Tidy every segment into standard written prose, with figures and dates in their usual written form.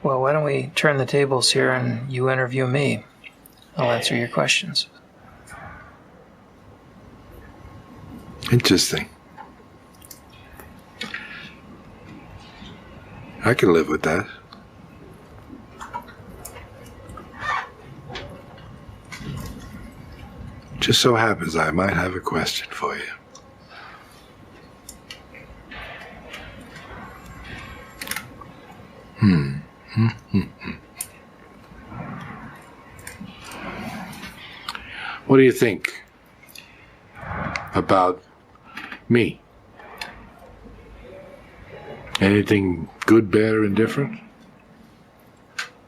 Well, why don't we turn the tables here and you interview me? I'll answer your questions. Interesting. I can live with that. Just so happens I might have a question for you. What do you think about me? Anything good, bad, or indifferent?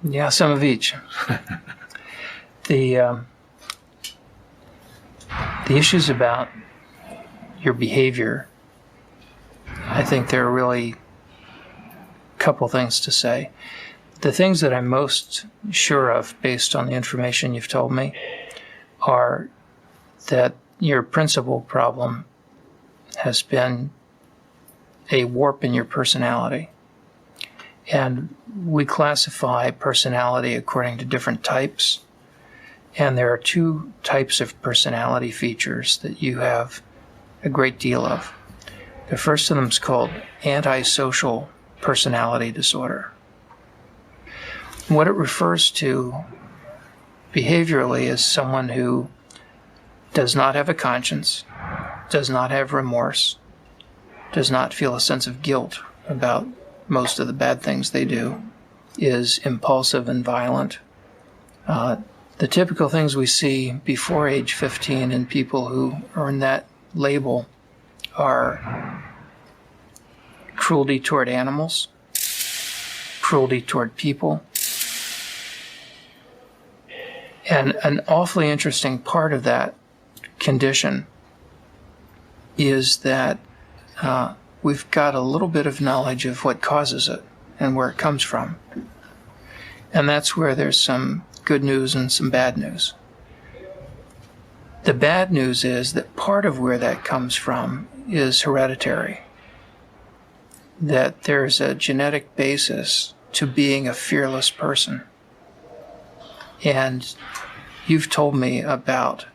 Yeah, some of each. The issues about your behavior, I think there are really a couple things to say. The things that I'm most sure of, based on the information you've told me, are that your principal problem has been a warp in your personality. And we classify personality according to different types. And there are two types of personality features that you have a great deal of. The first of them is called antisocial personality disorder. What it refers to behaviorally is someone who does not have a conscience, does not have remorse, does not feel a sense of guilt about most of the bad things they do, is impulsive and violent. The typical things we see before age 15 in people who earn that label are cruelty toward animals, cruelty toward people. And an awfully interesting part of that condition is that we've got a little bit of knowledge of what causes it and where it comes from. And that's where there's some good news and some bad news. The bad news is that part of where that comes from is hereditary. That there's a genetic basis to being a fearless person. And you've told me about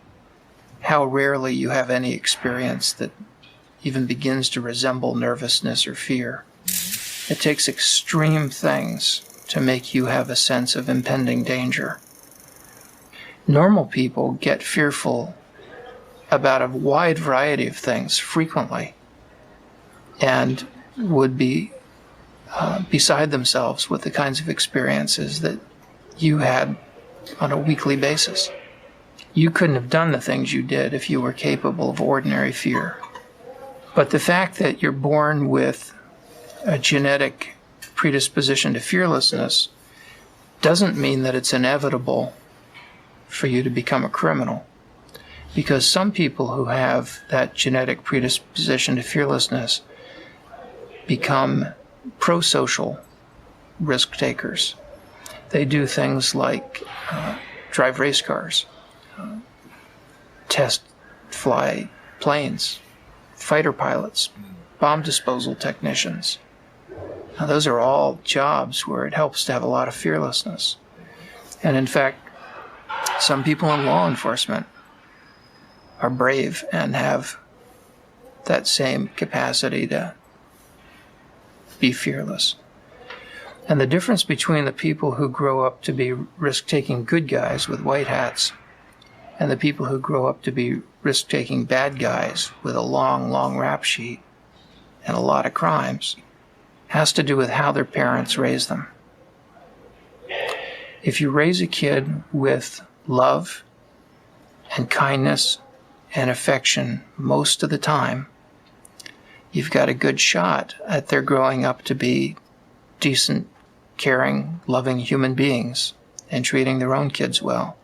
how rarely you have any experience that even begins to resemble nervousness or fear. It takes extreme things to make you have a sense of impending danger. Normal people get fearful about a wide variety of things frequently and would be beside themselves with the kinds of experiences that you had on a weekly basis. You couldn't have done the things you did if you were capable of ordinary fear. But the fact that you're born with a genetic predisposition to fearlessness doesn't mean that it's inevitable for you to become a criminal. Because some people who have that genetic predisposition to fearlessness become pro-social risk takers. They do things like drive race cars, test fly planes, fighter pilots, bomb disposal technicians. Now, those are all jobs where it helps to have a lot of fearlessness. And in fact, some people in law enforcement are brave and have that same capacity to be fearless. And the difference between the people who grow up to be risk-taking good guys with white hats and the people who grow up to be risk-taking bad guys with a long, long rap sheet and a lot of crimes has to do with how their parents raise them. If you raise a kid with love and kindness and affection most of the time, you've got a good shot at their growing up to be decent, caring, loving human beings and treating their own kids well.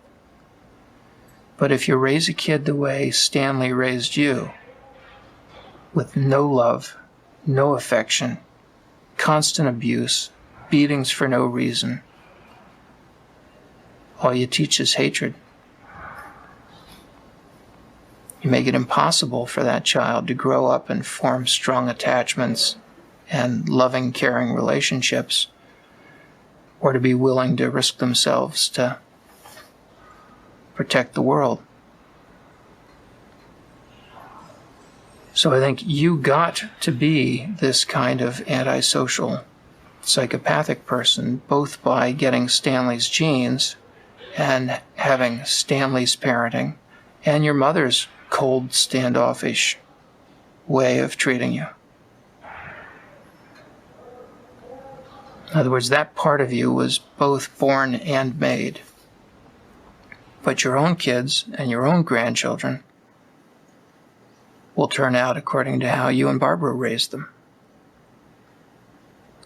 But if you raise a kid the way Stanley raised you, with no love, no affection, constant abuse, beatings for no reason, all you teach is hatred. You make it impossible for that child to grow up and form strong attachments and loving, caring relationships or to be willing to risk themselves to protect the world. So I think you got to be this kind of antisocial, psychopathic person, both by getting Stanley's genes and having Stanley's parenting and your mother's cold, standoffish way of treating you. In other words, that part of you was both born and made. But your own kids and your own grandchildren will turn out according to how you and Barbara raised them,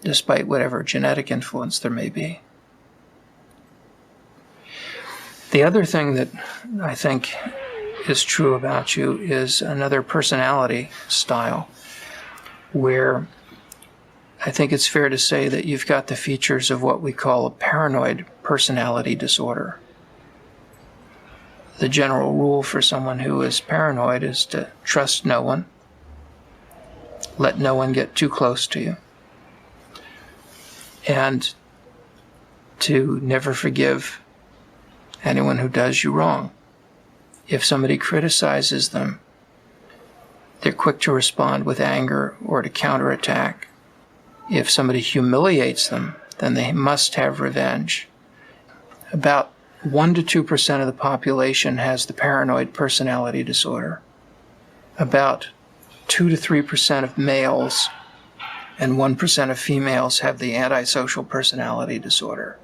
despite whatever genetic influence there may be. The other thing that I think is true about you is another personality style, where I think it's fair to say that you've got the features of what we call a paranoid personality disorder. The general rule for someone who is paranoid is to trust no one, let no one get too close to you, and to never forgive anyone who does you wrong. If somebody criticizes them, they're quick to respond with anger or to counterattack. If somebody humiliates them, then they must have revenge. About 1 to 2% of the population has the paranoid personality disorder. About 2 to 3% of males and 1% of females have the antisocial personality disorder.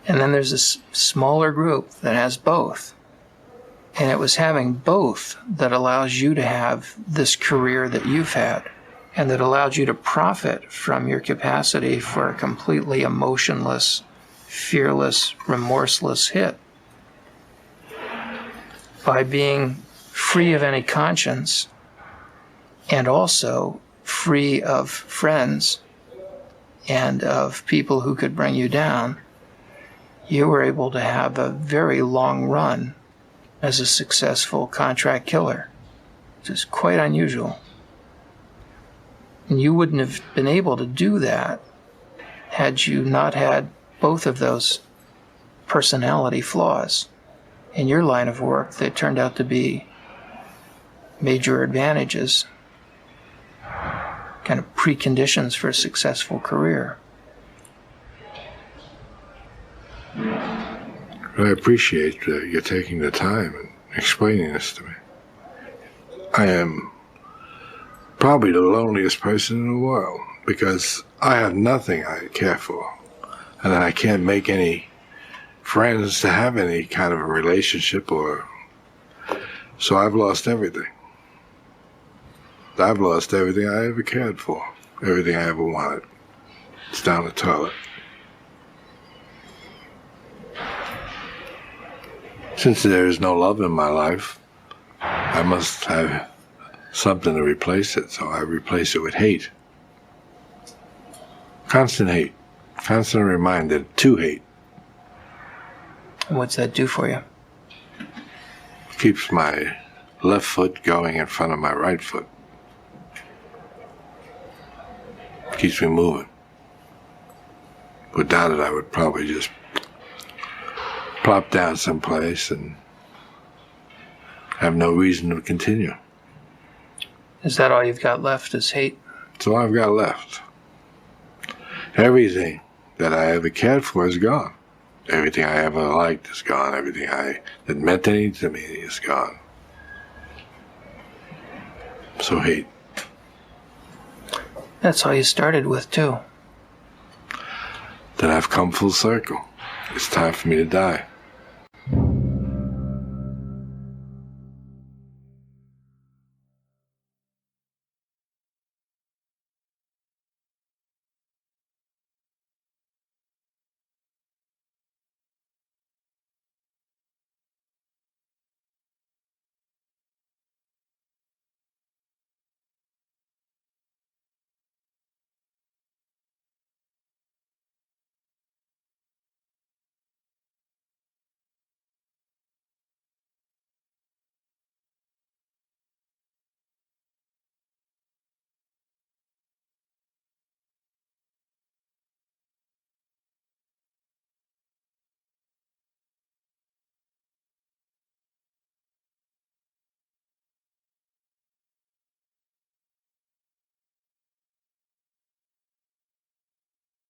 And then there's this smaller group that has both. And it was having both that allows you to have this career that you've had, and that allowed you to profit from your capacity for a completely emotionless, fearless, remorseless hit. By being free of any conscience, and also free of friends and of people who could bring you down, you were able to have a very long run as a successful contract killer, which is quite unusual. And you wouldn't have been able to do that had you not had both of those personality flaws. In your line of work, they turned out to be major advantages, kind of preconditions for a successful career. I appreciate you taking the time and explaining this to me. I am probably the loneliest person in the world because I have nothing I care for, and I can't make any friends to have any kind of a relationship, so I've lost everything. I've lost everything I ever cared for, everything I ever wanted. It's down the toilet. Since there is no love in my life, I must have something to replace it, so I replace it with hate. Constant hate. Constant reminder to hate. And what's that do for you? Keeps my left foot going in front of my right foot. Keeps me moving. Without it, I would probably just plop down someplace and have no reason to continue. Is that all you've got left is hate? That's all I've got left. Everything that I ever cared for is gone. Everything I ever liked is gone. Everything that meant anything to me is gone. So hate. That's all you started with, too. Then I've come full circle. It's time for me to die.